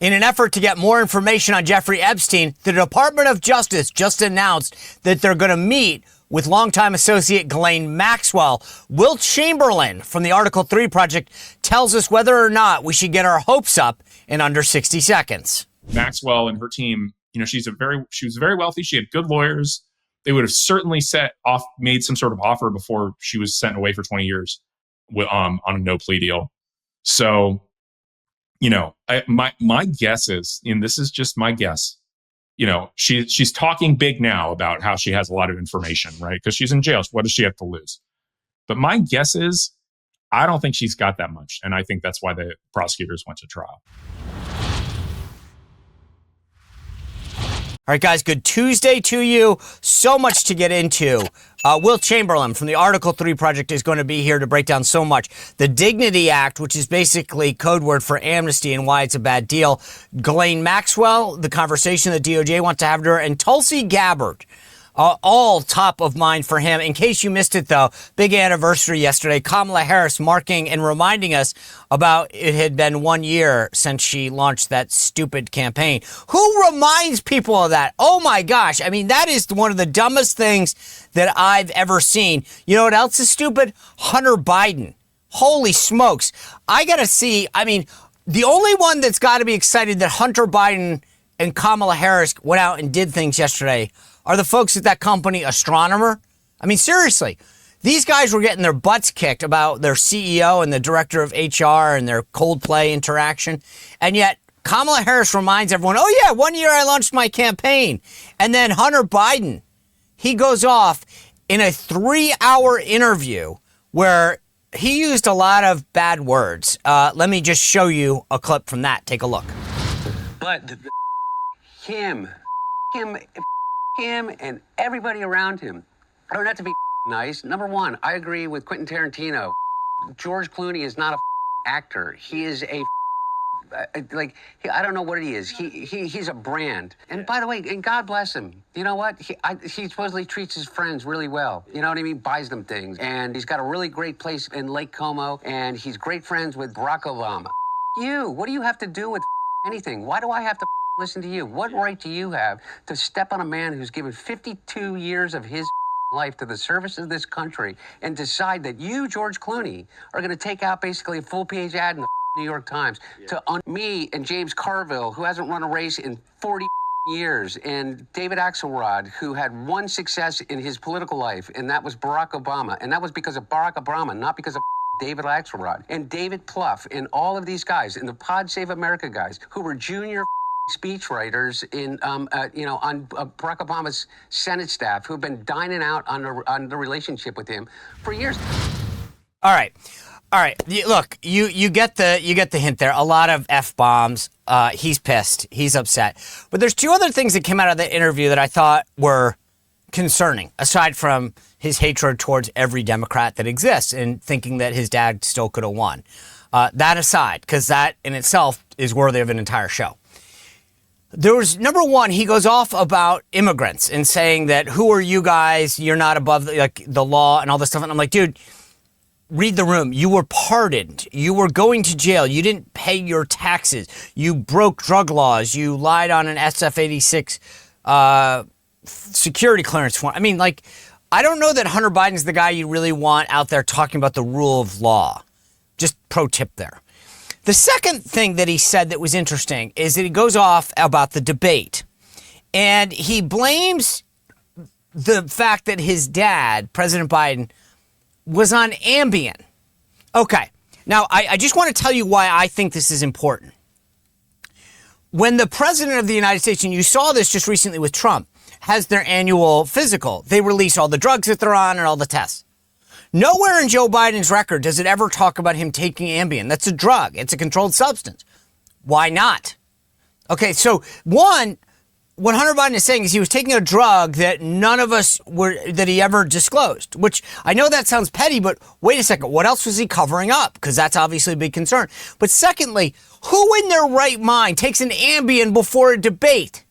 In an effort to get more information on Jeffrey Epstein, the Department of Justice just announced that they're going to meet with longtime associate Ghislaine Maxwell. Will Chamberlain from the Article 3 Project tells us whether or not we should get our hopes up in under 60 seconds. Maxwell and her team, she was very wealthy. She had good lawyers. They would have certainly made some sort of offer before she was sent away for 20 years on a no plea deal. So, my guess is, and this is just my guess, she's talking big now about how she has a lot of information, right? Because she's in jail. So what does she have to lose? But my guess is, I don't think she's got that much. And I think that's why the prosecutors went to trial. All right, guys, good Tuesday to you. So much to get into. Will Chamberlain from the Article 3 Project is going to be here to break down so much. The Dignity Act, which is basically code word for amnesty and why it's a bad deal. Ghislaine Maxwell, the conversation the DOJ wants to have to her, and Tulsi Gabbard. All top of mind for him. In case you missed it, though, big anniversary yesterday. Kamala Harris marking and reminding us about it had been 1 year since she launched that stupid campaign. Who reminds people of that? Oh, my gosh. I mean, that is one of the dumbest things that I've ever seen. You know what else is stupid? Hunter Biden. Holy smokes. I got to see. I mean, the only one that's got to be excited that Hunter Biden and Kamala Harris went out and did things yesterday are the folks at that company, Astronomer. I mean, seriously, these guys were getting their butts kicked about their CEO and the director of HR and their Coldplay interaction. And yet Kamala Harris reminds everyone, oh, yeah, 1 year I launched my campaign. And then Hunter Biden, he goes off in a 3-hour interview where he used a lot of bad words. Let me just show you a clip from that. Take a look. But him and everybody around him are not to be nice. Number one, I agree with Quentin Tarantino. George Clooney is not a actor. He is I don't know what he is. He's a brand. And by the way, and God bless him. You know what? He supposedly treats his friends really well. You know what I mean? Buys them things. And he's got a really great place in Lake Como. And he's great friends with Barack Obama. You, what do you have to do with anything? Why do I have to listen to you? What right do you have to step on a man who's given 52 years of his life to the service of this country and decide that you, George Clooney, are going to take out basically a full-page ad in the New York Times to me and James Carville, who hasn't run a race in 40 years, and David Axelrod, who had one success in his political life, and that was Barack Obama. And that was because of Barack Obama, not because of David Axelrod. And David Plouffe and all of these guys, and the Pod Save America guys, who were junior speechwriters on Barack Obama's Senate staff, who've been dining out on the relationship with him for years. All right. Look, you get the hint there. A lot of F-bombs. He's pissed. He's upset. But there's two other things that came out of the interview that I thought were concerning, aside from his hatred towards every Democrat that exists and thinking that his dad still could have won. That aside, because that in itself is worthy of an entire show. There was, number one, he goes off about immigrants and saying that, who are you guys? You're not above the law and all this stuff. And I'm like, dude, read the room. You were pardoned. You were going to jail. You didn't pay your taxes. You broke drug laws. You lied on an SF-86 security clearance form. I mean, I don't know that Hunter Biden's the guy you really want out there talking about the rule of law. Just pro tip there. The second thing that he said that was interesting is that he goes off about the debate. And he blames the fact that his dad, President Biden, was on Ambien. Okay. Now, I just want to tell you why I think this is important. When the president of the United States, and you saw this just recently with Trump, has their annual physical, they release all the drugs that they're on and all the tests. Nowhere in Joe Biden's record does it ever talk about him taking Ambien. That's a drug. It's a controlled substance. Why not? Okay, so one, what Hunter Biden is saying is he was taking a drug that none of us that he ever disclosed, which I know that sounds petty, but wait a second. What else was he covering up? Because that's obviously a big concern. But secondly, who in their right mind takes an Ambien before a debate?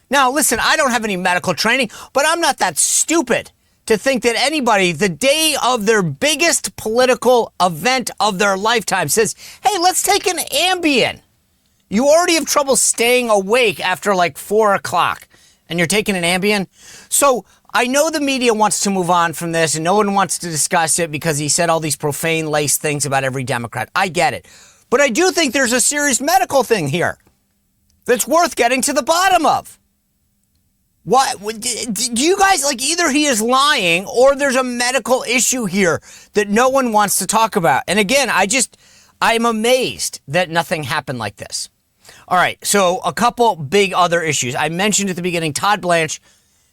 Now, listen, I don't have any medical training, but I'm not that stupid to think that anybody, the day of their biggest political event of their lifetime, says, hey, let's take an Ambien. You already have trouble staying awake after like 4 o'clock and you're taking an Ambien. So I know the media wants to move on from this and no one wants to discuss it because he said all these profane laced things about every Democrat. I get it. But I do think there's a serious medical thing here that's worth getting to the bottom of. What do you guys like? Either he is lying or there's a medical issue here that no one wants to talk about. And again, I'm amazed that nothing happened like this. All right. So a couple big other issues. I mentioned at the beginning, Todd Blanche,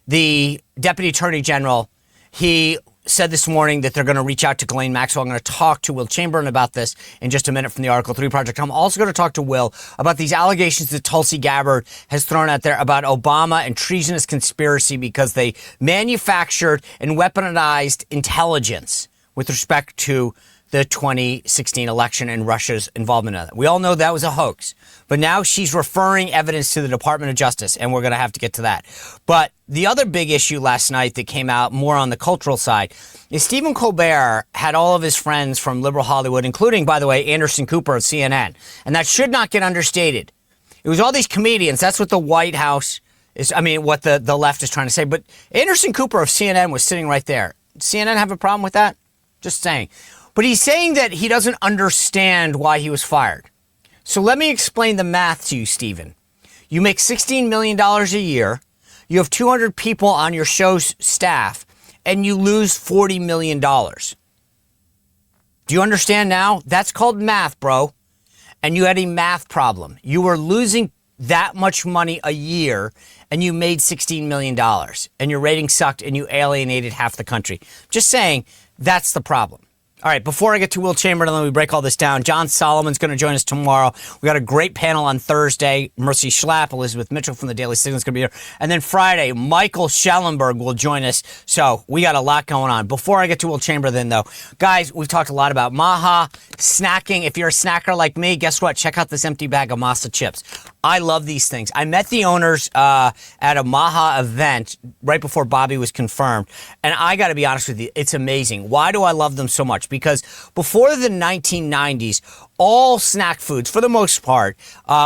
the Deputy Attorney General, he said this morning that they're going to reach out to Ghislaine Maxwell. I'm going to talk to Will Chamberlain about this in just a minute from the Article 3 Project. I'm also going to talk to Will about these allegations that Tulsi Gabbard has thrown out there about Obama and treasonous conspiracy because they manufactured and weaponized intelligence with respect to the 2016 election and Russia's involvement in it. We all know that was a hoax, but now she's referring evidence to the Department of Justice, and we're going to have to get to that. But the other big issue last night that came out more on the cultural side is Stephen Colbert had all of his friends from liberal Hollywood, including, by the way, Anderson Cooper of CNN, and that should not get understated. It was all these comedians. That's what the White House is, what the left is trying to say. But Anderson Cooper of CNN was sitting right there. CNN have a problem with that? Just saying. But he's saying that he doesn't understand why he was fired. So let me explain the math to you, Stephen. You make $16 million a year. You have 200 people on your show's staff, and you lose $40 million. Do you understand now? That's called math, bro. And you had a math problem. You were losing that much money a year, and you made $16 million. And your rating sucked, and you alienated half the country. Just saying, that's the problem. All right, before I get to Will Chamberlain, we break all this down. John Solomon's going to join us tomorrow. We got a great panel on Thursday. Mercy Schlapp, Elizabeth Mitchell from the Daily Signal is going to be here. And then Friday, Michael Schellenberg will join us. So we got a lot going on. Before I get to Will Chamberlain, though, guys, we've talked a lot about Maha, snacking. If you're a snacker like me, guess what? Check out this empty bag of Masa Chips. I love these things. I met the owners at a Maha event right before Bobby was confirmed. And I got to be honest with you, it's amazing. Why do I love them so much? Because before the 1990s, all snack foods, for the most part,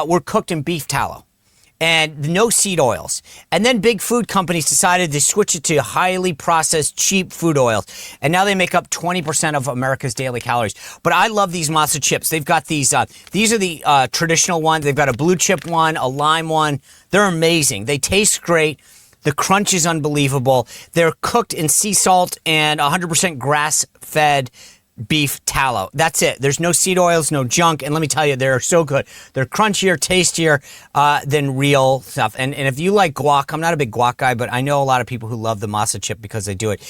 were cooked in beef tallow and no seed oils. And then big food companies decided to switch it to highly processed, cheap food oils. And now they make up 20% of America's daily calories. But I love these Masa Chips. They've got these are the traditional ones. They've got a blue chip one, a lime one. They're amazing. They taste great. The crunch is unbelievable. They're cooked in sea salt and 100% grass-fed beef tallow. That's it. There's no seed oils, no junk. And let me tell you, they're so good. They're crunchier, tastier than real stuff. And if you like guac, I'm not a big guac guy, but I know a lot of people who love the Masa Chip because they do it.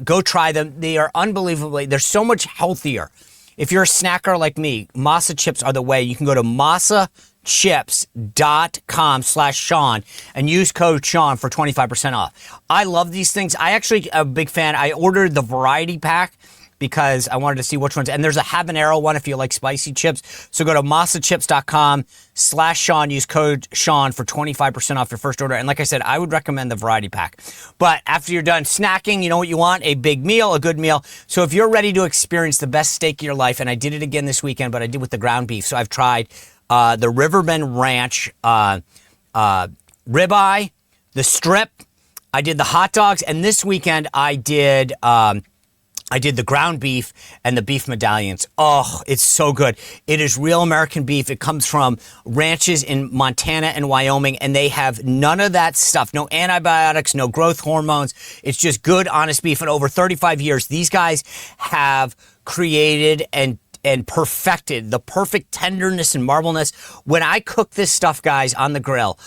Go try them. They are unbelievably, they're so much healthier. If you're a snacker like me, Masa Chips are the way. You can go to masachips.com/Sean and use code Sean for 25% off. I love these things. I actually am a big fan. I ordered the variety pack because I wanted to see which ones. And there's a habanero one if you like spicy chips. So go to masachips.com/Sean. Use code Sean for 25% off your first order. And like I said, I would recommend the variety pack. But after you're done snacking, you know what you want? A big meal, a good meal. So if you're ready to experience the best steak of your life, and I did it again this weekend, but I did with the ground beef. So I've tried the Riverbend Ranch ribeye, the strip. I did the hot dogs. And this weekend I did the ground beef and the beef medallions. Oh, it's so good. It is real American beef. It comes from ranches in Montana and Wyoming, and they have none of that stuff. No antibiotics, no growth hormones. It's just good, honest beef. And over 35 years, these guys have created and perfected the perfect tenderness and marbleness. When I cook this stuff, guys, on the grill,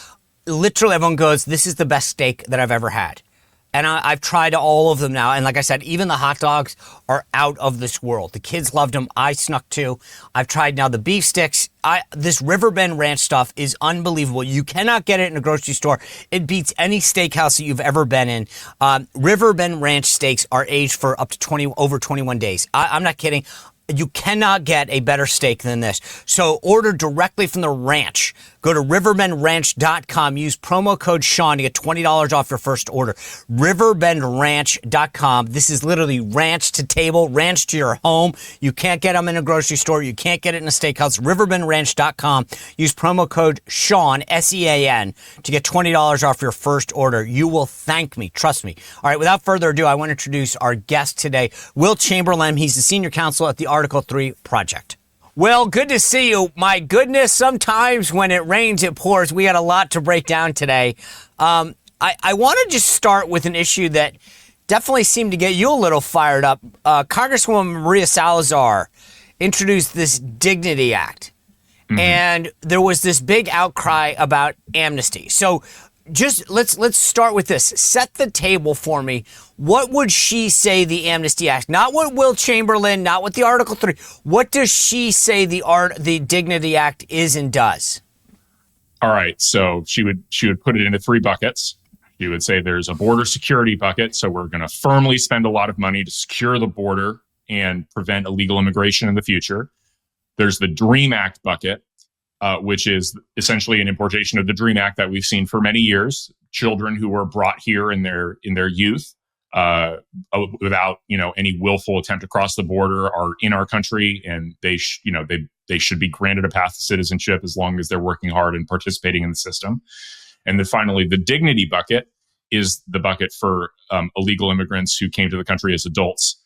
literally everyone goes, this is the best steak that I've ever had. And I've tried all of them now. And like I said, even the hot dogs are out of this world. The kids loved them. I snuck too. I've tried now the beef sticks. This Riverbend Ranch stuff is unbelievable. You cannot get it in a grocery store. It beats any steakhouse that you've ever been in. Riverbend Ranch steaks are aged for up to over 21 days. I'm not kidding. You cannot get a better steak than this. So order directly from the ranch. Go Go to riverbendranch.com. Use promo code Sean to get $20 off your first order. Riverbendranch.com. This is literally ranch to table, ranch to your home. You can't get them in a grocery store. You can't get it in a steakhouse. Riverbendranch.com. Use promo code Sean, S-E-A-N, to get $20 off your first order. You will thank me. Trust me. All right, without further ado, I want to introduce our guest today, Will Chamberlain. He's the senior counsel at the Article 3 Project. Well, good to see you. My goodness, sometimes when it rains, it pours. We got a lot to break down today. I want to just start with an issue that definitely seemed to get you a little fired up. Congresswoman Maria Salazar introduced this Dignity Act, and there was this big outcry about amnesty. So just let's start with this. Set the table for me. What would she say the Amnesty Act? Not what Will Chamberlain, not what the Article 3. What does she say the Dignity Act is and does? All right. So she would put it into three buckets. She would say there's a border security bucket. So we're going to firmly spend a lot of money to secure the border and prevent illegal immigration in the future. There's the DREAM Act bucket, which is essentially an importation of the DREAM Act that we've seen for many years. Children who were brought here in their youth without any willful attempt to cross the border are in our country, and they should be granted a path to citizenship as long as they're working hard and participating in the system. And then finally, the dignity bucket is the bucket for illegal immigrants who came to the country as adults.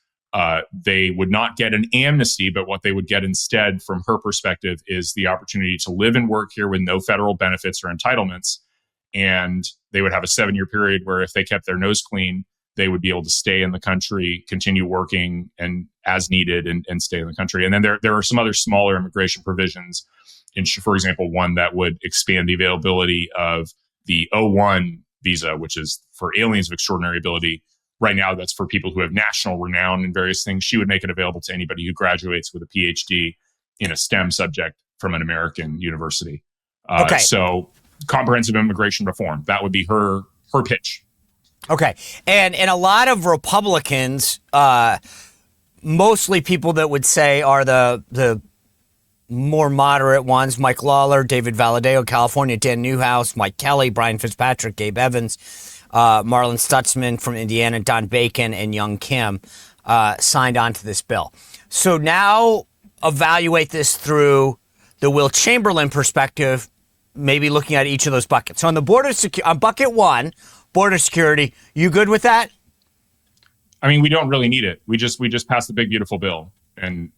They would not get an amnesty, but what they would get instead, from her perspective, is the opportunity to live and work here with no federal benefits or entitlements. And they would have a 7-year period where if they kept their nose clean, they would be able to stay in the country, continue working and as needed and stay in the country. And then there are some other smaller immigration provisions. For example, one that would expand the availability of the O1 visa, which is for aliens of extraordinary ability. Right now, that's for people who have national renown in various things. She would make it available to anybody who graduates with a PhD in a STEM subject from an American university. Okay. So comprehensive immigration reform, that would be her pitch. Okay. And a lot of Republicans, mostly people that would say are the more moderate ones, Mike Lawler, David Valadao, California, Dan Newhouse, Mike Kelly, Brian Fitzpatrick, Gabe Evans, Marlon Stutzman from Indiana, Don Bacon, and Young Kim signed on to this bill. So now evaluate this through the Will Chamberlain perspective, maybe looking at each of those buckets. So on the on bucket 1, border security, you good with that? I mean, we don't really need it. We just passed the big, beautiful bill. And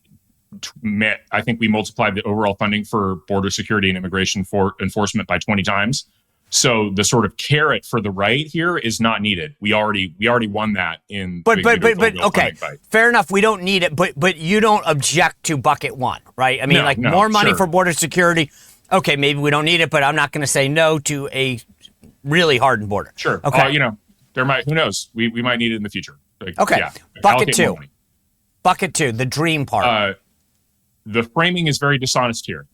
I think we multiplied the overall funding for border security and immigration for enforcement by 20 times. So the sort of carrot for the right here is not needed. We already won that in. But okay, fair enough. We don't need it, but you don't object to bucket 1, right? I mean, more money for border security. Okay, maybe we don't need it, but I'm not going to say no to a really hardened border. Sure. Okay. There might. Who knows? We might need it in the future. Okay. Yeah, bucket 2. Bucket 2, the dream part. The framing is very dishonest here.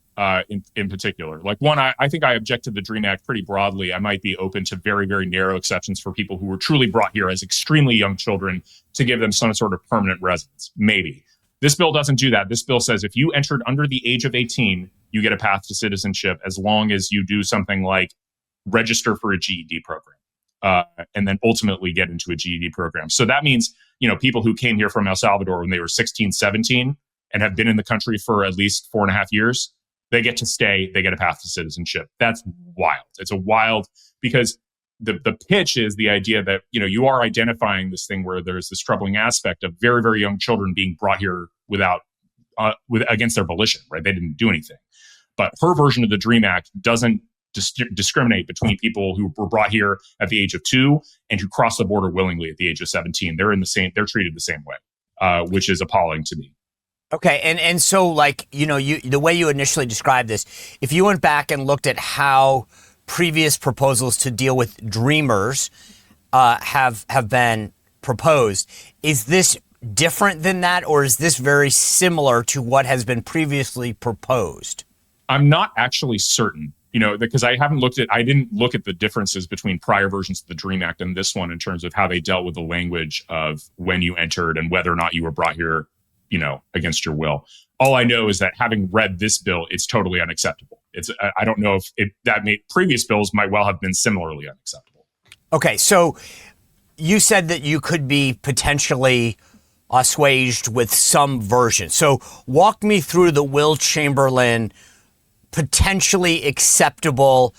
In particular, like one, I think I object to the DREAM Act pretty broadly. I might be open to very, very narrow exceptions for people who were truly brought here as extremely young children to give them some sort of permanent residence. Maybe. This bill doesn't do that. This bill says if you entered under the age of 18, you get a path to citizenship as long as you do something like register for a GED program and then ultimately get into a GED program. So that means, people who came here from El Salvador when they were 16, 17 and have been in the country for at least 4.5 years, they get to stay, they get a path to citizenship. That's wild. It's a wild, because the pitch is the idea that, you are identifying this thing where there's this troubling aspect of very, very young children being brought here against their volition, right? They didn't do anything. But her version of the DREAM Act doesn't discriminate between people who were brought here at the age of 2 and who cross the border willingly at the age of 17. They're treated the same way, which is appalling to me. Okay, and so the way you initially described this, if you went back and looked at how previous proposals to deal with dreamers have been proposed, is this different than that, or is this very similar to what has been previously proposed? I'm not actually certain, because I didn't look at the differences between prior versions of the DREAM Act and this one in terms of how they dealt with the language of when you entered and whether or not you were brought here against your will. All I know is that having read this bill, it's totally unacceptable. I don't know if that previous bills might well have been similarly unacceptable. Okay, so you said that you could be potentially assuaged with some version. So walk me through the Will Chamberlain potentially acceptable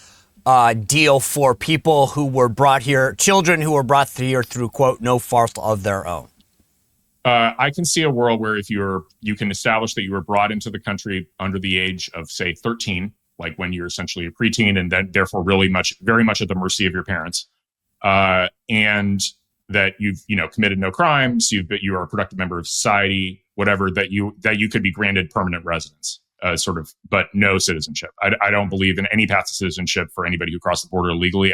deal for people who were brought here, children who were brought here through, quote, no fault of their own. I can see a world where if you can establish that you were brought into the country under the age of, say, 13, like when you're essentially a preteen and then therefore very much at the mercy of your parents, and that you've committed no crimes, you are a productive member of society, whatever, that you could be granted permanent residence, but no citizenship. I don't believe in any path to citizenship for anybody who crossed the border illegally.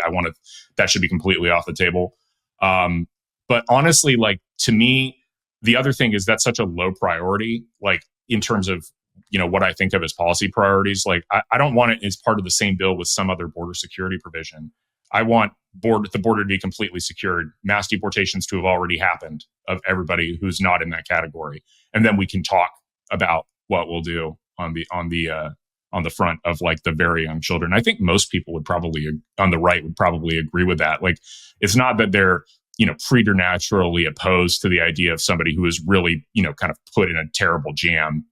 That should be completely off the table. But honestly, like, to me, the other thing is that's such a low priority, like in terms of, what I think of as policy priorities. Like, I don't want it as part of the same bill with some other border security provision. I want the border to be completely secured, mass deportations to have already happened of everybody who's not in that category. And then we can talk about what we'll do on the front of like the very young children. I think most people on the right would probably agree with that. Like, it's not that they're, preternaturally opposed to the idea of somebody who is really, kind of put in a terrible jam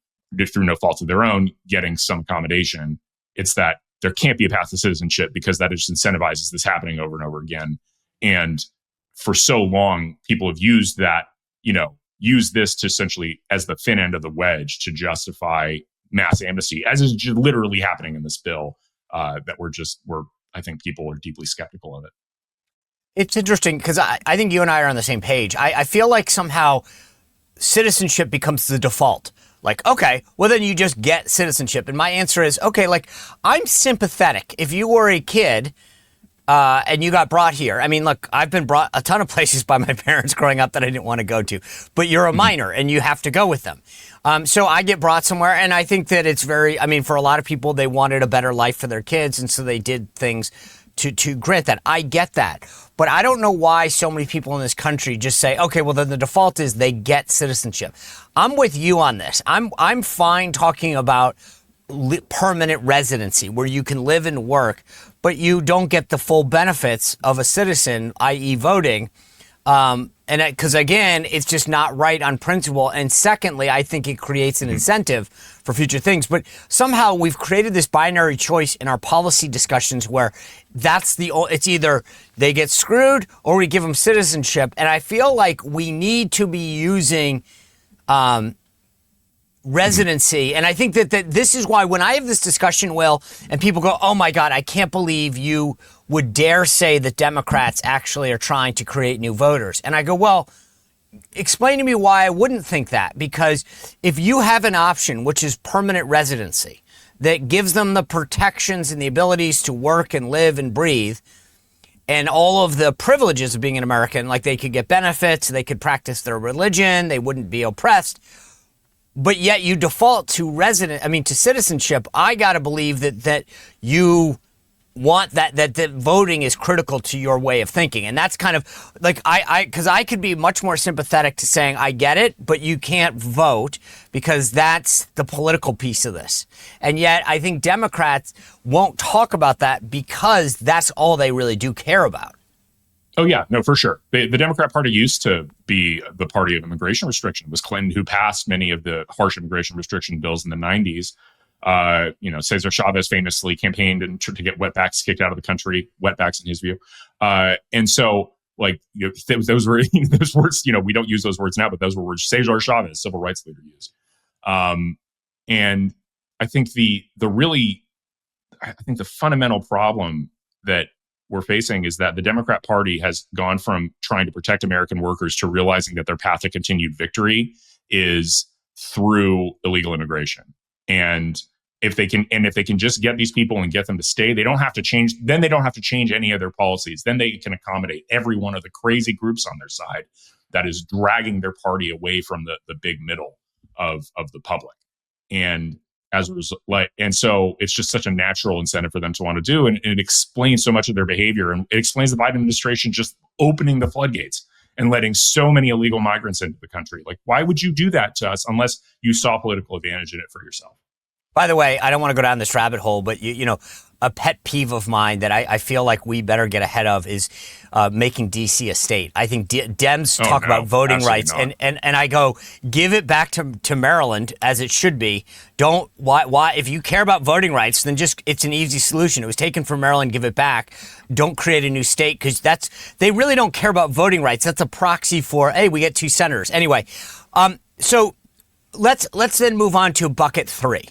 through no fault of their own, getting some accommodation. It's that there can't be a path to citizenship because that just incentivizes this happening over and over again. And for so long, people have used that, use this to essentially as the thin end of the wedge to justify mass amnesty, as is literally happening in this bill, that I think people are deeply skeptical of it. It's interesting because I think you and I are on the same page. I feel like somehow citizenship becomes the default. Like, okay, well, then you just get citizenship. And my answer is, okay, like, I'm sympathetic. If you were a kid and you got brought here, I mean, look, I've been brought a ton of places by my parents growing up that I didn't want to go to, but you're a minor and you have to go with them. So I get brought somewhere, and I think that it's for a lot of people, they wanted a better life for their kids, and so they did things to grant that. I get that. But I don't know why so many people in this country just say, okay, well, then the default is they get citizenship. I'm with you on this. I'm fine talking about permanent residency where you can live and work, but you don't get the full benefits of a citizen, i.e. voting. And because, again, it's just not right on principle. And secondly, I think it creates an incentive for future things. But somehow we've created this binary choice in our policy discussions where it's either they get screwed or we give them citizenship. And I feel like we need to be using residency. And I think that this is why when I have this discussion, Will, and people go, oh my God, I can't believe you would dare say that Democrats actually are trying to create new voters. And I go, well, explain to me why I wouldn't think that. Because if you have an option, which is permanent residency, that gives them the protections and the abilities to work and live and breathe, and all of the privileges of being an American, like they could get benefits, they could practice their religion, they wouldn't be oppressed, but yet you default to citizenship, I got to believe that you want that voting is critical to your way of thinking. And that's kind of like, because I could be much more sympathetic to saying, I get it, but you can't vote because that's the political piece of this. And yet I think Democrats won't talk about that because that's all they really do care about. Oh, yeah, no, for sure. The Democrat Party used to be the party of immigration restriction. It was Clinton who passed many of the harsh immigration restriction bills in the 90s. Cesar Chavez famously campaigned and tried to get wetbacks kicked out of the country, wetbacks in his view. And so, like, those were those words, we don't use those words now, but those were words Cesar Chavez, civil rights leader, used. And I think the fundamental problem that we're facing is that the Democrat Party has gone from trying to protect American workers to realizing that their path to continued victory is through illegal immigration. And if they can just get these people and get them to stay, they don't have to change any of their policies. Then they can accommodate every one of the crazy groups on their side that is dragging their party away from the big middle of the public. And as a result, so it's just such a natural incentive for them to want to do. And it explains so much of their behavior. And it explains the Biden administration just opening the floodgates and letting so many illegal migrants into the country. Like, why would you do that to us unless you saw political advantage in it for yourself? By the way, I don't want to go down this rabbit hole, but you know, a pet peeve of mine that I feel like we better get ahead of is making DC a state. I think Dems talk about voting rights, and I go, give it back to Maryland as it should be. Don't why if you care about voting rights, then just it's an easy solution. It was taken from Maryland, give it back. Don't create a new state, because they really don't care about voting rights. That's a proxy for, hey, we get 2 senators anyway. So let's then move on to bucket 3.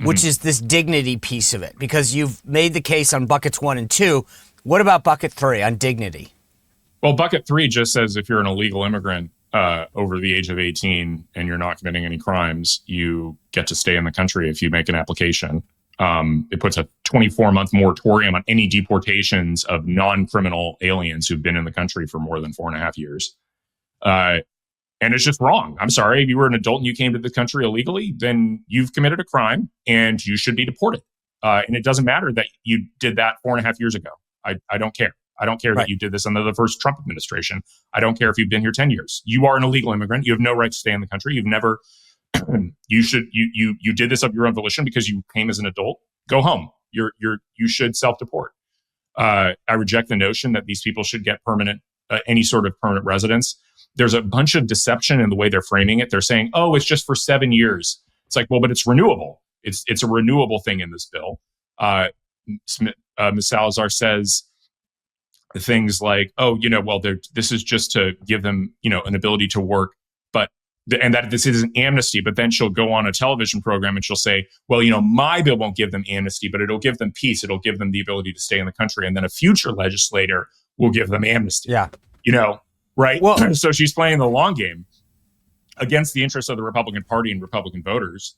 Which is this dignity piece of it, because you've made the case on buckets 1 and 2. What about bucket 3 on dignity? Well, bucket 3 just says if you're an illegal immigrant over the age of 18 and you're not committing any crimes, you get to stay in the country if you make an application. It puts a 24-month moratorium on any deportations of non-criminal aliens who've been in the country for more than 4.5 years. And it's just wrong. I'm sorry. If you were an adult and you came to the country illegally, then you've committed a crime and you should be deported. And it doesn't matter that you did that 4.5 years ago. I don't care. I don't care that you did this under the first Trump administration. I don't care if you've been here 10 years. You are an illegal immigrant. You have no right to stay in the country. You've never, you did this of your own volition because you came as an adult. Go home. You should self-deport. I reject the notion that these people should get any sort of permanent residence. There's a bunch of deception in the way they're framing it. They're saying, oh, it's just for 7 years. It's like, well, but it's renewable. It's a renewable thing in this bill. Ms. Salazar says things like, oh, well, this is just to give them, an ability to work, and that this is an amnesty. But then she'll go on a television program and she'll say, well, my bill won't give them amnesty, but it'll give them peace. It'll give them the ability to stay in the country. And then a future legislator will give them amnesty. Yeah. Right? Well, so she's playing the long game against the interests of the Republican Party and Republican voters.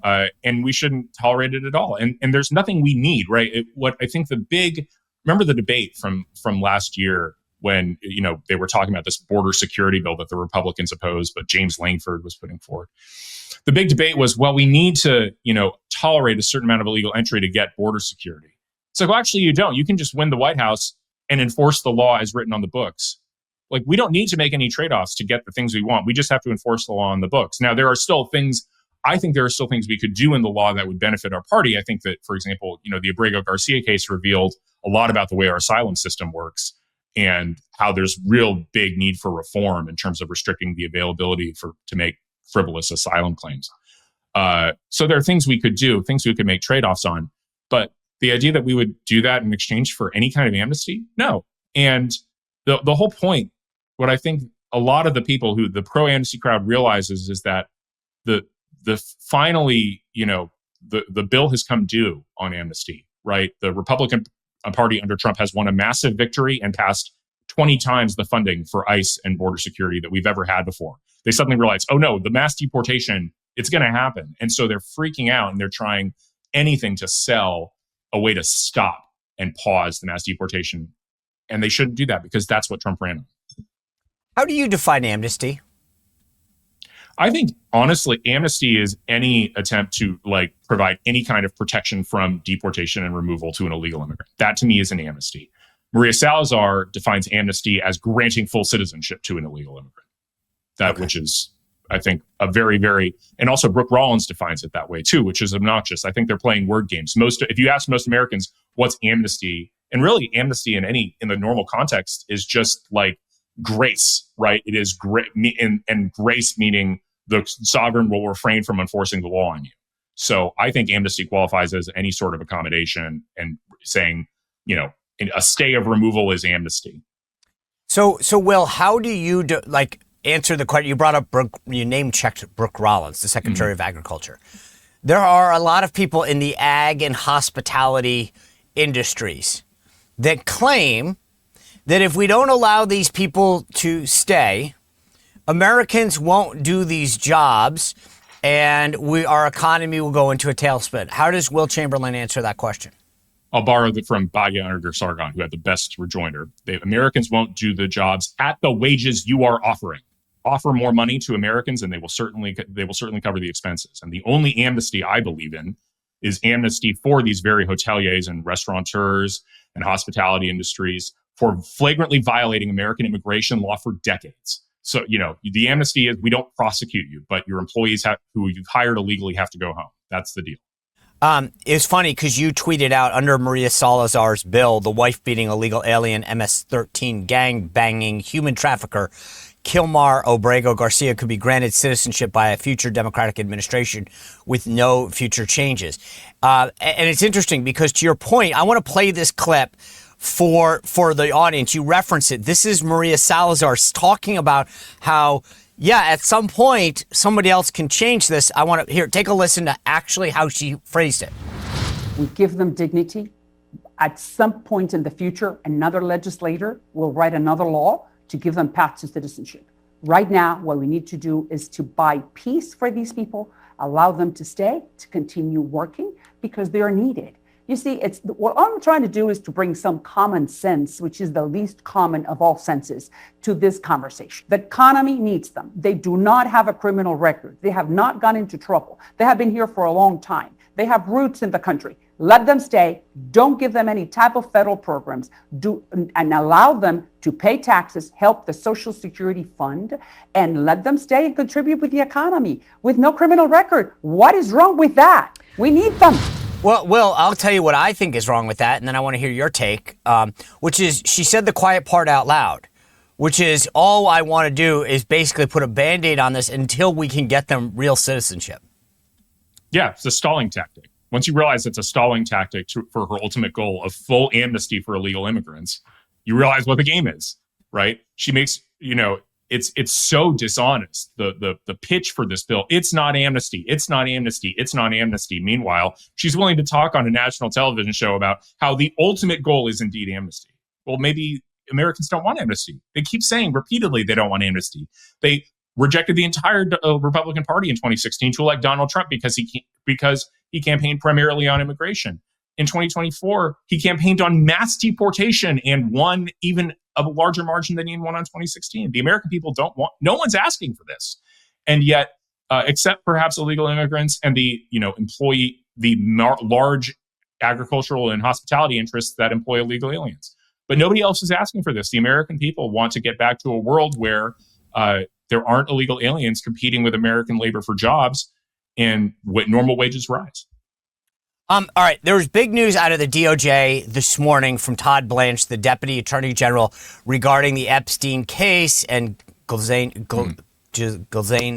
And we shouldn't tolerate it at all. And there's nothing we need, right? What I think remember the debate from last year when, they were talking about this border security bill that the Republicans opposed, but James Langford was putting forward. The big debate was, well, we need to, tolerate a certain amount of illegal entry to get border security. It's like, well, actually, you don't. You can just win the White House and enforce the law as written on the books. Like, we don't need to make any trade-offs to get the things we want. We just have to enforce the law on the books. Now, there are still things we could do in the law that would benefit our party. I think that, for example, the Abrego Garcia case revealed a lot about the way our asylum system works and how there's real big need for reform in terms of restricting the availability to make frivolous asylum claims. So there are things we could do, things we could make trade-offs on. But the idea that we would do that in exchange for any kind of amnesty? No. And the whole point, what I think a lot of the people who the pro-amnesty crowd realizes is that the finally, the bill has come due on amnesty, right? The Republican Party under Trump has won a massive victory and passed 20 times the funding for ICE and border security that we've ever had before. They suddenly realize, oh no, the mass deportation, it's going to happen. And so they're freaking out and they're trying anything to sell a way to stop and pause the mass deportation. And they shouldn't do that because that's what Trump ran on. How do you define amnesty? I think, honestly, amnesty is any attempt to provide any kind of protection from deportation and removal to an illegal immigrant. That to me is an amnesty. Maria Salazar defines amnesty as granting full citizenship to an illegal immigrant. Which is, I think, a very, very, and also Brooke Rollins defines it that way too, which is obnoxious. I think they're playing word games. If you ask most Americans what's amnesty, and really amnesty in the normal context is just like grace, right? It is and grace meaning the sovereign will refrain from enforcing the law on you. So I think amnesty qualifies as any sort of accommodation, and saying, a stay of removal is amnesty. So Will, how do you answer the question? You brought up you name-checked Brooke Rollins, the Secretary of Agriculture. There are a lot of people in the ag and hospitality industries that claim that if we don't allow these people to stay, Americans won't do these jobs and our economy will go into a tailspin. How does Will Chamberlain answer that question? I'll borrow from Bagya Sargon, who had the best rejoinder. Americans won't do the jobs at the wages you are offering. Offer more money to Americans, and they will certainly cover the expenses. And the only amnesty I believe in is amnesty for these very hoteliers and restaurateurs and hospitality industries for flagrantly violating American immigration law for decades. So, the amnesty is we don't prosecute you, but your employees who you've hired illegally have to go home. That's the deal. It's funny because you tweeted out under Maria Salazar's bill, the wife-beating illegal alien MS-13 gang-banging human trafficker Kilmar Obrego Garcia could be granted citizenship by a future Democratic administration with no future changes. And it's interesting because, to your point, I want to play this clip for the audience. You reference it. This is Maria Salazar talking about how, yeah, at some point, somebody else can change this. I want to take a listen to actually how she phrased it. We give them dignity. At some point in the future, another legislator will write another law to give them path to citizenship. Right now, what we need to do is to buy peace for these people, allow them to stay, to continue working, because they are needed. You see, what I'm trying to do is to bring some common sense, which is the least common of all senses, to this conversation. The economy needs them. They do not have a criminal record. They have not gone into trouble. They have been here for a long time. They have roots in the country. Let them stay. Don't give them any type of federal programs. And allow them to pay taxes, help the Social Security Fund, and let them stay and contribute with the economy with no criminal record. What is wrong with that? We need them. Well, Will, I'll tell you what I think is wrong with that, and then I want to hear your take, which is she said the quiet part out loud, which is all I want to do is basically put a Band-Aid on this until we can get them real citizenship. Yeah, it's a stalling tactic. Once you realize it's a stalling tactic for her ultimate goal of full amnesty for illegal immigrants, you realize what the game is, right? She makes, it's so dishonest. The pitch for this bill, it's not amnesty. It's not amnesty. It's not amnesty. Meanwhile, she's willing to talk on a national television show about how the ultimate goal is indeed amnesty. Well, maybe Americans don't want amnesty. They keep saying repeatedly they don't want amnesty. They rejected the entire Republican Party in 2016 to elect Donald Trump because he campaigned primarily on immigration. In 2024, he campaigned on mass deportation and won even a larger margin than he won on 2016. The American people don't want, no one's asking for this. And yet, except perhaps illegal immigrants and the large agricultural and hospitality interests that employ illegal aliens. But nobody else is asking for this. The American people want to get back to a world where there aren't illegal aliens competing with American labor for jobs and normal wages rise. All right. There was big news out of the DOJ this morning from Todd Blanche, the Deputy Attorney General, regarding the Epstein case and Ghislaine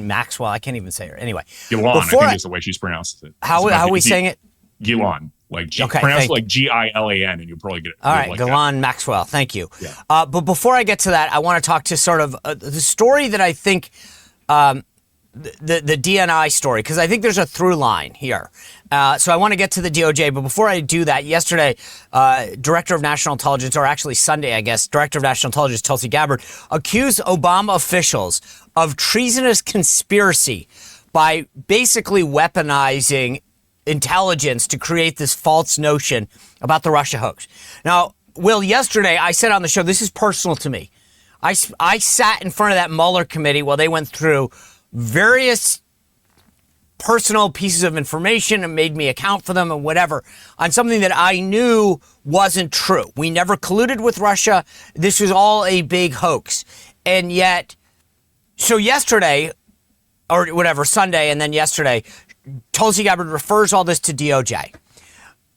Maxwell. I can't even say her. Anyway. Ghislaine, I think is the way she's pronounced it. How are we saying it? Ghislaine. Pronounce it like Gilan, and you'll probably get it. All right, like Ghislaine Maxwell. Thank you. Yeah. But before I get to that, I want to talk to sort of the story that I think, the DNI story, because I think there's a through line here. So I want to get to the DOJ, but before I do that, yesterday, Director of National Intelligence, or actually Sunday, I guess, Director of National Intelligence Tulsi Gabbard accused Obama officials of treasonous conspiracy by basically weaponizing intelligence to create this false notion about the Russia hoax. Now, Will, yesterday I said on the show, this is personal to me. I sat in front of that Mueller committee while they went through various personal pieces of information and made me account for them and whatever on something that I knew wasn't true. We never colluded with Russia. This was all a big hoax. And yet, so yesterday, or whatever, Sunday, and then yesterday, Tulsi Gabbard refers all this to DOJ.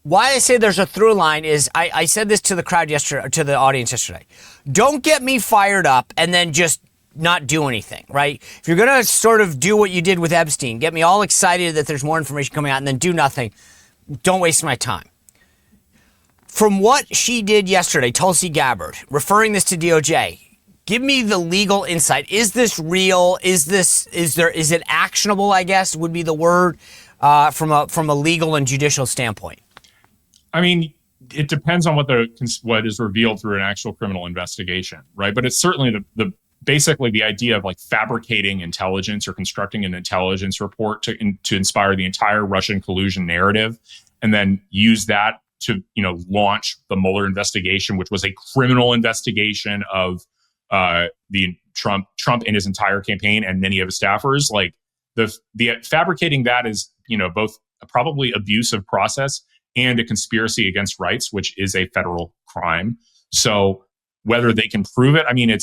Why I say there's a through line is I said this to the crowd yesterday, to the audience yesterday. Don't get me fired up and then just not do anything, right? If you're going to sort of do what you did with Epstein, get me all excited that there's more information coming out and then do nothing, don't waste my time. From what she did yesterday, Tulsi Gabbard, referring this to DOJ, give me the legal insight. Is this real? Is it actionable, I guess, would be the word, from a legal and judicial standpoint? I mean, it depends on what is revealed through an actual criminal investigation, right? But it's certainly basically the idea of like fabricating intelligence or constructing an intelligence report to inspire the entire Russian collusion narrative, and then use that to launch the Mueller investigation, which was a criminal investigation of the Trump and his entire campaign and many of his staffers. Like the fabricating that is both probably abuse of process and a conspiracy against rights, which is a federal crime. So whether they can prove it, I mean,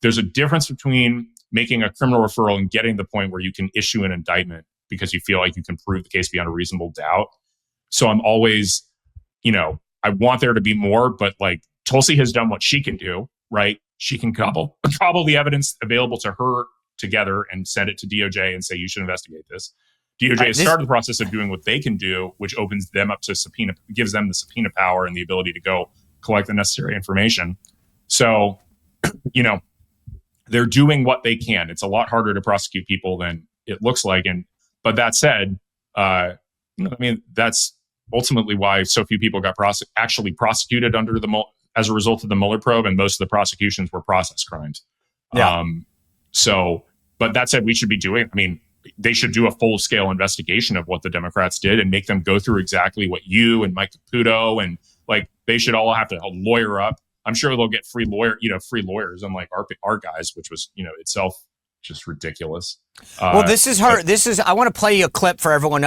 there's a difference between making a criminal referral and getting to the point where you can issue an indictment because you feel like you can prove the case beyond a reasonable doubt. So I'm always, I want there to be more, but like Tulsi has done what she can do, right? She can cobble the evidence available to her together and send it to DOJ and say, you should investigate this. DOJ has started the process of doing what they can do, which opens them up to subpoena, gives them the subpoena power and the ability to go collect the necessary information. So, they're doing what they can. It's a lot harder to prosecute people than it looks like. But that said, that's ultimately why so few people got actually prosecuted as a result of the Mueller probe, and most of the prosecutions were process crimes. Yeah. But that said, we should be they should do a full-scale investigation of what the Democrats did and make them go through exactly what you and Mike Caputo and they should all have to lawyer up. I'm sure they'll get free lawyers, unlike our guys, which was itself just ridiculous. Well, this is her. I want to play you a clip for everyone,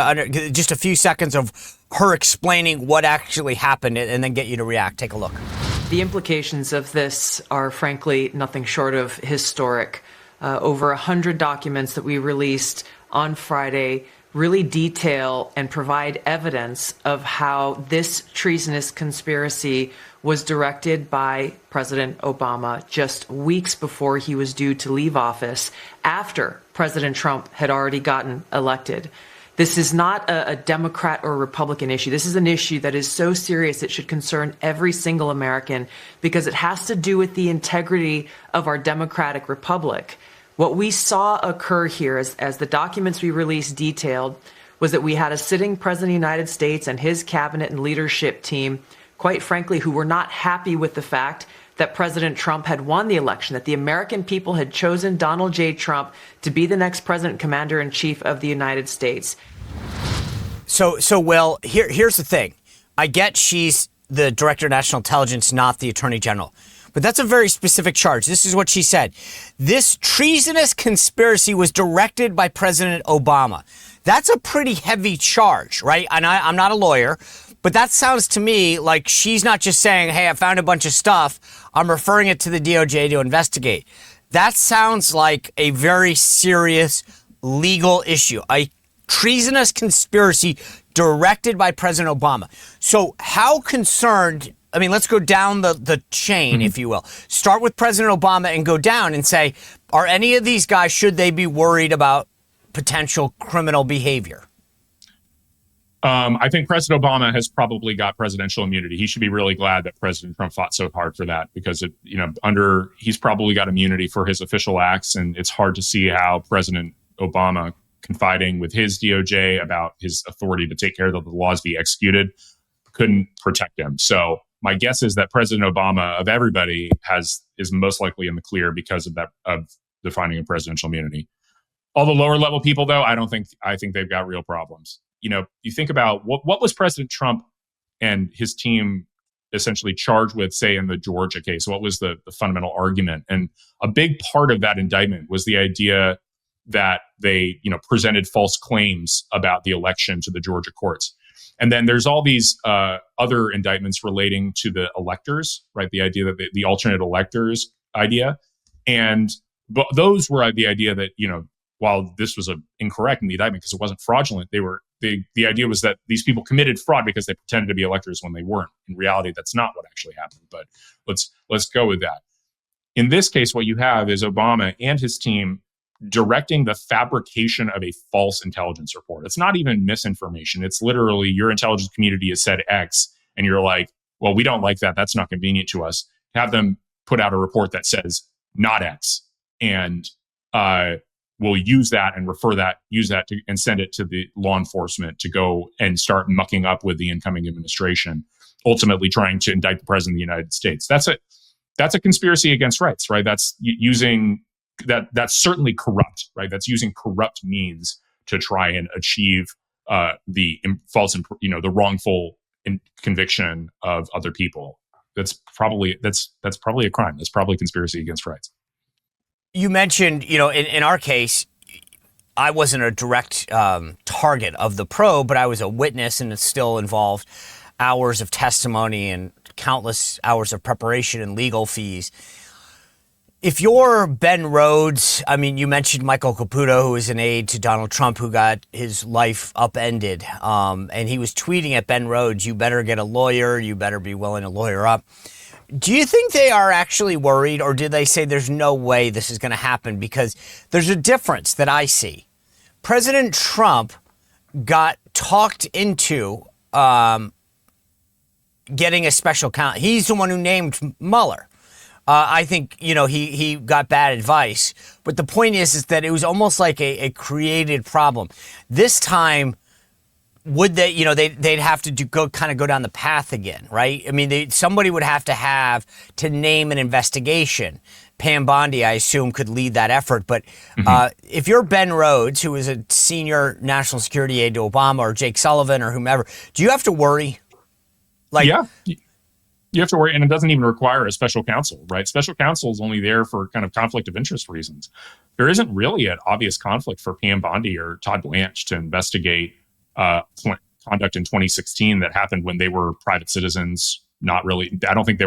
just a few seconds of her explaining what actually happened, and then get you to react. Take a look. The implications of this are frankly nothing short of historic. Over 100 documents that we released on Friday really detail and provide evidence of how this treasonous conspiracy was directed by President Obama just weeks before he was due to leave office, after President Trump had already gotten elected. This is not a Democrat or Republican issue. This is an issue that is so serious it should concern every single American, because it has to do with the integrity of our democratic republic. What we saw occur here, as the documents we released detailed, was that we had a sitting president of the United States and his cabinet and leadership team, quite frankly, who were not happy with the fact that President Trump had won the election, that the American people had chosen Donald J. Trump to be the next president, commander-in-chief of the United States. So Will, here's the thing. I get she's the director of national intelligence, not the attorney general. But that's a very specific charge. This is what she said. This treasonous conspiracy was directed by President Obama. That's a pretty heavy charge, right? And I'm not a lawyer, but that sounds to me like she's not just saying, hey, I found a bunch of stuff, I'm referring it to the DOJ to investigate. That sounds like a very serious legal issue, a treasonous conspiracy directed by President Obama. So how concerned, let's go down the chain, if you will. Start with President Obama and go down and say, are any of these guys, should they be worried about potential criminal behavior? I think President Obama has probably got presidential immunity. He should be really glad that President Trump fought so hard for that, because he's probably got immunity for his official acts, and it's hard to see how President Obama, confiding with his DOJ about his authority to take care of the laws be executed, couldn't protect him. So my guess is that President Obama, of everybody, is most likely in the clear because of defining a presidential immunity. All the lower level people, though, I think they've got real problems. You think about what was President Trump and his team essentially charged with, say, in the Georgia case. What was the fundamental argument? And a big part of that indictment was the idea that they, presented false claims about the election to the Georgia courts. And then there's all these other indictments relating to the electors, right? The idea that the alternate electors idea. But those were the idea that, while this was incorrect in the indictment because it wasn't fraudulent, the idea was that these people committed fraud because they pretended to be electors when they weren't. In reality, that's not what actually happened. But let's go with that. In this case, what you have is Obama and his team directing the fabrication of a false intelligence report. It's not even misinformation. It's literally your intelligence community has said X, and you're like, well, we don't like that. That's not convenient to us. Have them put out a report that says not X, and we'll use that and and send it to the law enforcement to go and start mucking up with the incoming administration, ultimately trying to indict the president of the United States. That's a conspiracy against rights, right? That's using that's certainly corrupt, right? That's using corrupt means to try and achieve the the wrongful conviction of other people. That's probably a crime. That's probably conspiracy against rights. You mentioned, in our case, I wasn't a direct target of the probe, but I was a witness, and it still involved hours of testimony and countless hours of preparation and legal fees. If you're Ben Rhodes, I mean, you mentioned Michael Caputo, who was an aide to Donald Trump, who got his life upended. And he was tweeting at Ben Rhodes, you better get a lawyer. You better be willing to lawyer up. Do you think they are actually worried, or did they say there's no way this is going to happen? Because there's a difference that I see. President Trump got talked into getting a special counsel. He's the one who named Mueller. I think, he got bad advice. But the point is that it was almost like a created problem. This time, would they, they'd have to go down the path again, right? I mean, somebody would have to name an investigation. Pam Bondi, I assume, could lead that effort. But if you're Ben Rhodes, who is a senior national security aide to Obama, or Jake Sullivan or whomever, do you have to worry? Yeah. You have to worry, and it doesn't even require a special counsel, right? Special counsel is only there for kind of conflict of interest reasons. There isn't really an obvious conflict for Pam Bondi or Todd Blanche to investigate conduct in 2016 that happened when they were private citizens. Not really. I don't think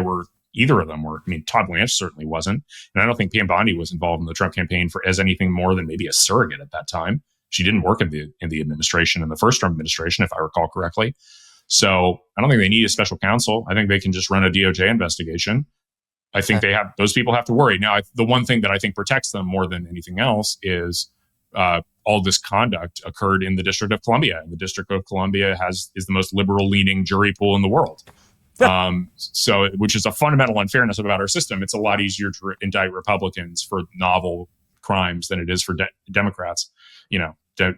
either of them were. I mean, Todd Blanche certainly wasn't, and I don't think Pam Bondi was involved in the Trump campaign as anything more than maybe a surrogate at that time. She didn't work in the administration, in the first Trump administration, if I recall correctly. So I don't think they need a special counsel. I think they can just run a DOJ investigation. I think those people have to worry. Now, the one thing that I think protects them more than anything else is all this conduct occurred in the District of Columbia. And the District of Columbia is the most liberal leaning jury pool in the world. Which is a fundamental unfairness about our system. It's a lot easier to indict Republicans for novel crimes than it is for Democrats.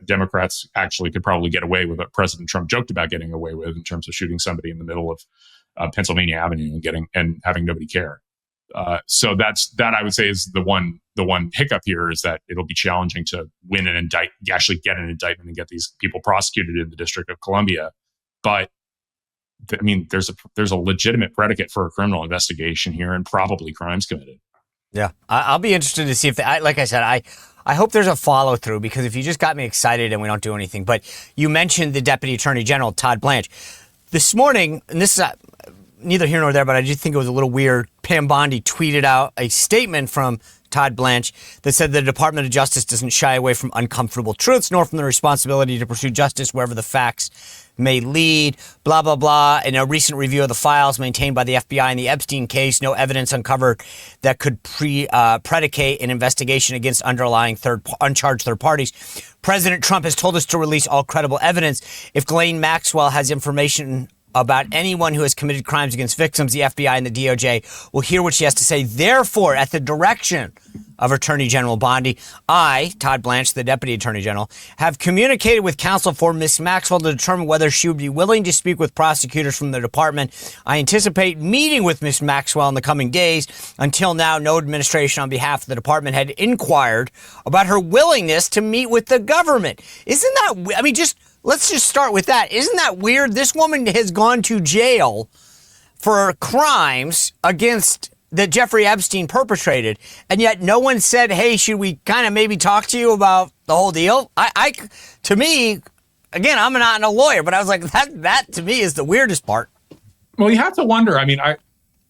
Democrats actually could probably get away with what President Trump joked about getting away with in terms of shooting somebody in the middle of Pennsylvania Avenue and having nobody care. So that I would say is the one hiccup here, is that it'll be challenging to win an actually get an indictment and get these people prosecuted in the District of Columbia. But I mean, there's a legitimate predicate for a criminal investigation here, and probably crimes committed. Yeah, I'll be interested to see if like I said, I hope there's a follow through, because if you just got me excited and we don't do anything. But you mentioned the Deputy Attorney General, Todd Blanche, this morning, and this is neither here nor there, but I just think it was a little weird. Pam Bondi tweeted out a statement from Todd Blanche that said the Department of Justice doesn't shy away from uncomfortable truths, nor from the responsibility to pursue justice wherever the facts may lead, blah, blah, blah. In a recent review of the files maintained by the FBI in the Epstein case, no evidence uncovered that could predicate an investigation against underlying uncharged third parties. President Trump has told us to release all credible evidence. If Ghislaine Maxwell has information about anyone who has committed crimes against victims, the FBI and the DOJ will hear what she has to say. Therefore, at the direction of Attorney General Bondi, I, Todd Blanche, the Deputy Attorney General, have communicated with counsel for Ms. Maxwell to determine whether she would be willing to speak with prosecutors from the department. I anticipate meeting with Ms. Maxwell in the coming days. Until now, no administration on behalf of the department had inquired about her willingness to meet with the government. Isn't that, I mean, let's just start with that. Isn't that weird? This woman has gone to jail for crimes that Jeffrey Epstein perpetrated, and yet no one said, hey, should we kind of maybe talk to you about the whole deal? To me, again, I'm not a lawyer, but I was like, that to me is the weirdest part. Well, you have to wonder. I mean,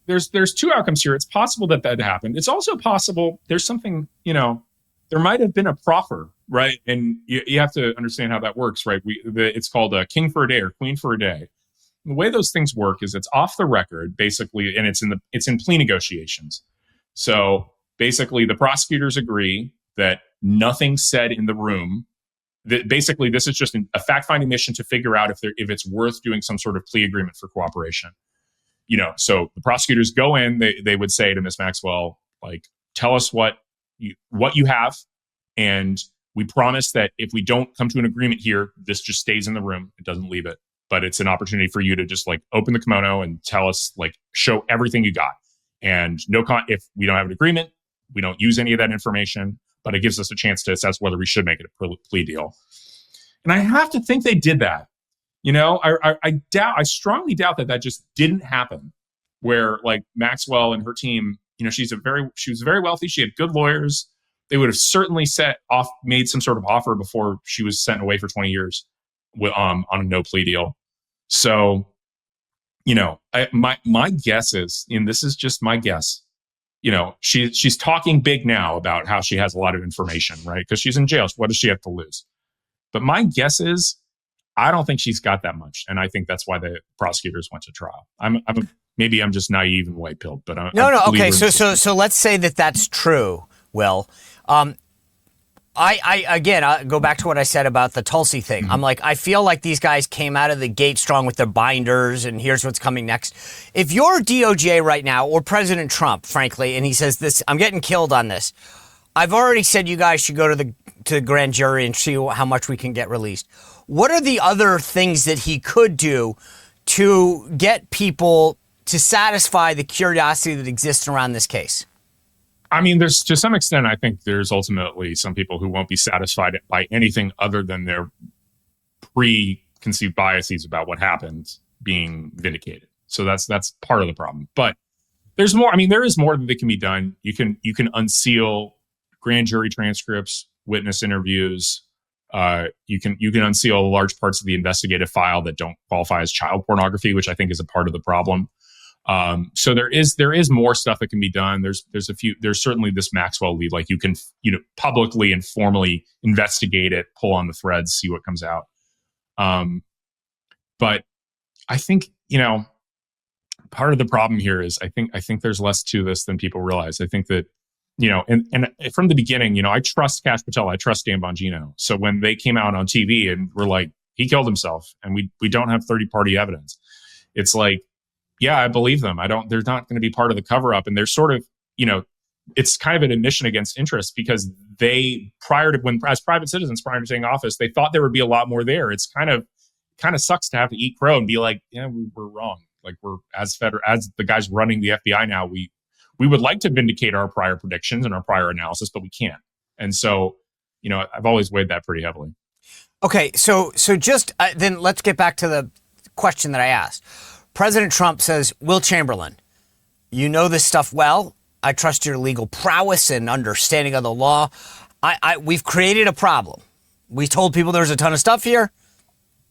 there's two outcomes here. It's possible that happened. It's also possible there's something, there might have been a proffer, right? And you have to understand how that works, right? It's called a king for a day or queen for a day. The way those things work is it's off the record, basically, and it's in plea negotiations. So basically, the prosecutors agree that nothing said in the room. That basically, this is just a fact-finding mission to figure out if it's worth doing some sort of plea agreement for cooperation. So the prosecutors go in. They would say to Ms. Maxwell, like, tell us what you have, and we promise that if we don't come to an agreement here, this just stays in the room. It doesn't leave it. But it's an opportunity for you to just open the kimono and tell us, show everything you got. And if we don't have an agreement, we don't use any of that information, but it gives us a chance to assess whether we should make it a plea deal. And I have to think they did that. I strongly doubt that just didn't happen, where Maxwell and her team, she was very wealthy. She had good lawyers. They would have certainly made some sort of offer before she was sent away for 20 years on a no plea deal. So, my guess is, and this is just my guess, she's talking big now about how she has a lot of information, right? Because she's in jail. So what does she have to lose? But my guess is, I don't think she's got that much, and I think that's why the prosecutors went to trial. Maybe I'm just naive and white pilled, but no. Okay, so let's say that that's true. Will, I again go back to what I said about the Tulsi thing. Mm-hmm. I'm like, I feel like these guys came out of the gate strong with their binders, and here's what's coming next. If you're DOJ right now, or President Trump, frankly, and he says this, I'm getting killed on this. I've already said you guys should go to the grand jury and see how much we can get released. What are the other things that he could do to get people to satisfy the curiosity that exists around this case? I mean, there's, to some extent, I think there's ultimately some people who won't be satisfied by anything other than their preconceived biases about what happened being vindicated. So that's part of the problem. But there's more. I mean, there is more that can be done. You can unseal grand jury transcripts, witness interviews. You can unseal large parts of the investigative file that don't qualify as child pornography, which I think is a part of the problem. So there is more stuff that can be done. There's certainly this Maxwell lead, like you can, publicly and formally investigate it, pull on the threads, see what comes out. But I think, part of the problem here is I think there's less to this than people realize. I think that, and from the beginning, I trust Cash Patel, I trust Dan Bongino. So when they came out on TV and were like, he killed himself and we don't have 30-party evidence, it's like, yeah, I believe them. They're not going to be part of the cover up. And they're sort of, it's kind of an admission against interest because they, as private citizens, prior to taking office, they thought there would be a lot more there. It's kind of sucks to have to eat crow and be like, yeah, we're wrong. Like as the guys running the FBI now, we would like to vindicate our prior predictions and our prior analysis, but we can't. And so, I've always weighed that pretty heavily. Okay. So just then let's get back to the question that I asked. President Trump says, Will Chamberlain, you know this stuff well. I trust your legal prowess and understanding of the law. We've created a problem. We told people there's a ton of stuff here.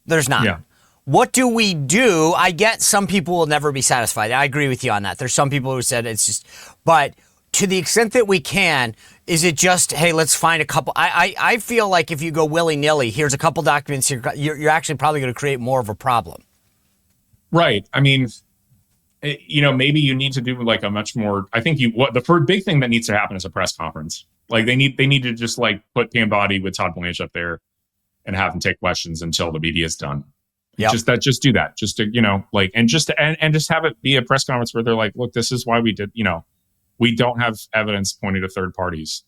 There's not. Yeah. What do we do? I get some people will never be satisfied. I agree with you on that. There's some people who said it's just, but to the extent that we can, is it just, hey, let's find a couple. I feel like if you go willy-nilly, here's a couple documents, you're actually probably going to create more of a problem. Right. I mean, maybe you need to do like a much more, I think the big thing that needs to happen is a press conference. Like they need to just like put Pam Boddy with Todd Blanche up there and have them take questions until the media is done. Yep. Just do that. Just to, and just have it be a press conference where they're like, look, this is why we did, we don't have evidence pointing to third parties.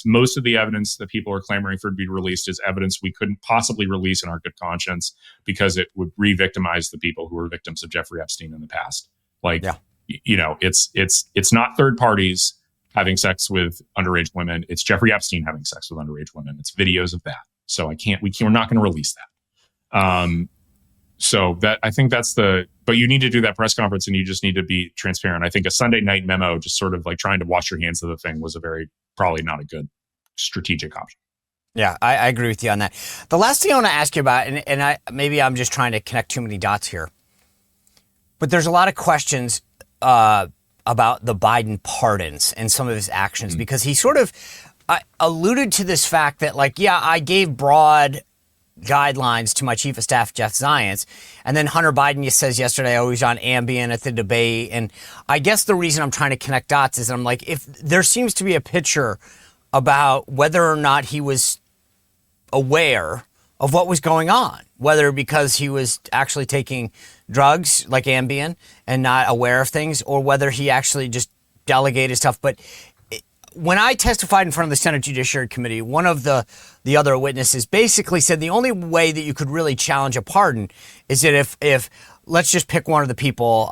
Most of the evidence that people are clamoring for to be released is evidence we couldn't possibly release in our good conscience because it would re-victimize the people who were victims of Jeffrey Epstein in the past. It's not third parties having sex with underage women. It's Jeffrey Epstein having sex with underage women. It's videos of that. So we're not going to release that. So that, I think but you need to do that press conference and you just need to be transparent. I think a Sunday night memo, just sort of like trying to wash your hands of the thing was probably not a good strategic option. Yeah, I agree with you on that. The last thing I want to ask you about, and maybe I'm just trying to connect too many dots here, but there's a lot of questions about the Biden pardons and some of his actions because he sort of alluded to this fact that I gave broad guidelines to my chief of staff, Jeff Zients. And then Hunter Biden says yesterday, he was on Ambien at the debate. And I guess the reason I'm trying to connect dots is I'm like, if there seems to be a picture about whether or not he was aware of what was going on, whether because he was actually taking drugs like Ambien and not aware of things, or whether he actually just delegated stuff. But when I testified in front of the Senate Judiciary Committee, one of the other witnesses basically said the only way that you could really challenge a pardon is that if let's just pick one of the people,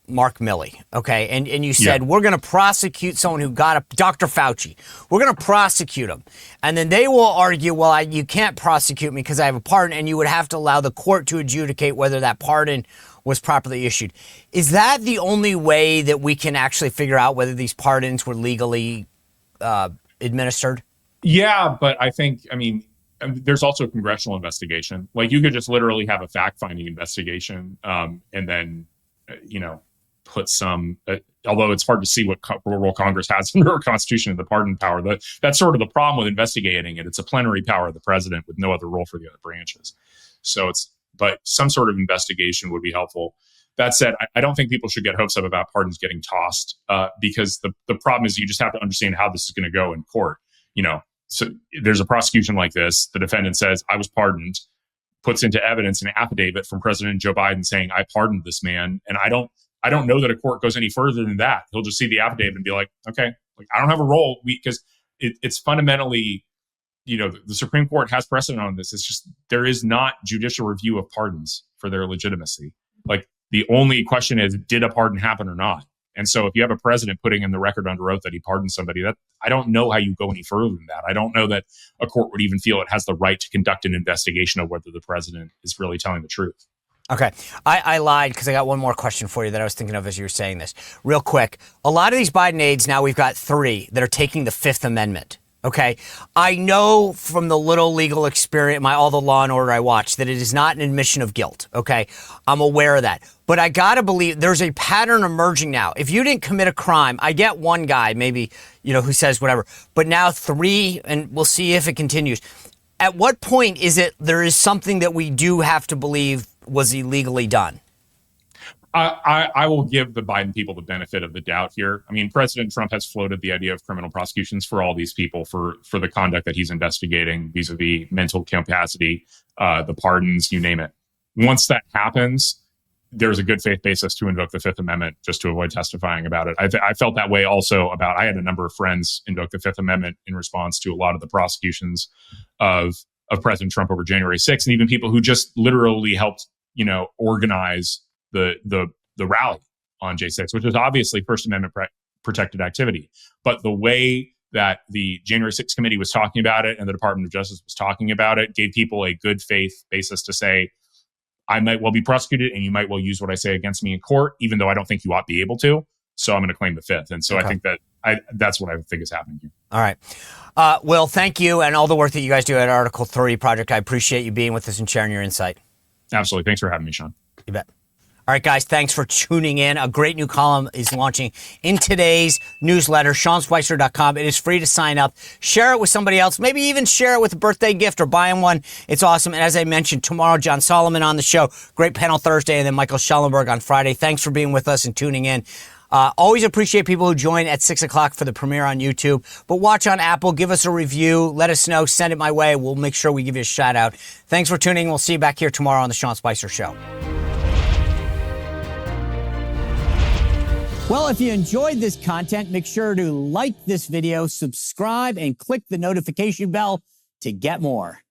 Mark Milley, okay? And you said, we're going to prosecute someone who got Dr. Fauci. We're going to prosecute him. And then they will argue, well, you can't prosecute me because I have a pardon, and you would have to allow the court to adjudicate whether that pardon was properly issued. Is that the only way that we can actually figure out whether these pardons were legally administered? Yeah, but I think, there's also a congressional investigation. Like you could just literally have a fact-finding investigation and then, put some, although it's hard to see what role Congress has under our Constitution and the pardon power. That's sort of the problem with investigating it. It's a plenary power of the president with no other role for the other branches. But some sort of investigation would be helpful. That said, I don't think people should get hopes up about pardons getting tossed because the problem is you just have to understand how this is going to go in court. So there's a prosecution like this. The defendant says, I was pardoned, puts into evidence an affidavit from President Joe Biden saying, I pardoned this man. And I don't know that a court goes any further than that. He'll just see the affidavit and be like, okay, I don't have a role because it's fundamentally, the Supreme Court has precedent on this. It's just, there is not judicial review of pardons for their legitimacy. The only question is, did a pardon happen or not? And so if you have a president putting in the record under oath that he pardoned somebody, that I don't know how you go any further than that. I don't know that a court would even feel it has the right to conduct an investigation of whether the president is really telling the truth. Okay. I lied because I got one more question for you that I was thinking of as you were saying this. Real quick. A lot of these Biden aides, now we've got 3 that are taking the Fifth Amendment. Okay. I know from the little legal experience, all the Law and Order I watch, that it is not an admission of guilt. Okay. I'm aware of that. But I got to believe there's a pattern emerging now. If you didn't commit a crime, I get one guy maybe, who says whatever, but now 3, and we'll see if it continues. At what point is it there is something that we do have to believe was illegally done? I will give the Biden people the benefit of the doubt here. I mean, President Trump has floated the idea of criminal prosecutions for all these people for the conduct that he's investigating vis-a-vis mental capacity, the pardons, you name it. Once that happens, there's a good faith basis to invoke the Fifth Amendment just to avoid testifying about it. I felt that way also I had a number of friends invoke the Fifth Amendment in response to a lot of the prosecutions of President Trump over January 6th, and even people who just literally helped, organize the rally on J6, which is obviously First Amendment protected activity. But the way that the January 6th committee was talking about it and the Department of Justice was talking about it gave people a good faith basis to say, I might well be prosecuted and you might well use what I say against me in court, even though I don't think you ought to be able to. So I'm going to claim the Fifth. And so okay. I think that's what I think is happening here. All right. Will, thank you and all the work that you guys do at Article 3 Project. I appreciate you being with us and sharing your insight. Absolutely. Thanks for having me, Sean. You bet. All right, guys, thanks for tuning in. A great new column is launching in today's newsletter, SeanSpicer.com. It is free to sign up. Share it with somebody else. Maybe even share it with a birthday gift or buy them one. It's awesome. And as I mentioned, tomorrow, John Solomon on the show. Great panel Thursday, and then Michael Schellenberg on Friday. Thanks for being with us and tuning in. Always appreciate people who join at 6 o'clock for the premiere on YouTube. But watch on Apple. Give us a review. Let us know. Send it my way. We'll make sure we give you a shout out. Thanks for tuning in. We'll see you back here tomorrow on The Sean Spicer Show. Well, if you enjoyed this content, make sure to like this video, subscribe, and click the notification bell to get more.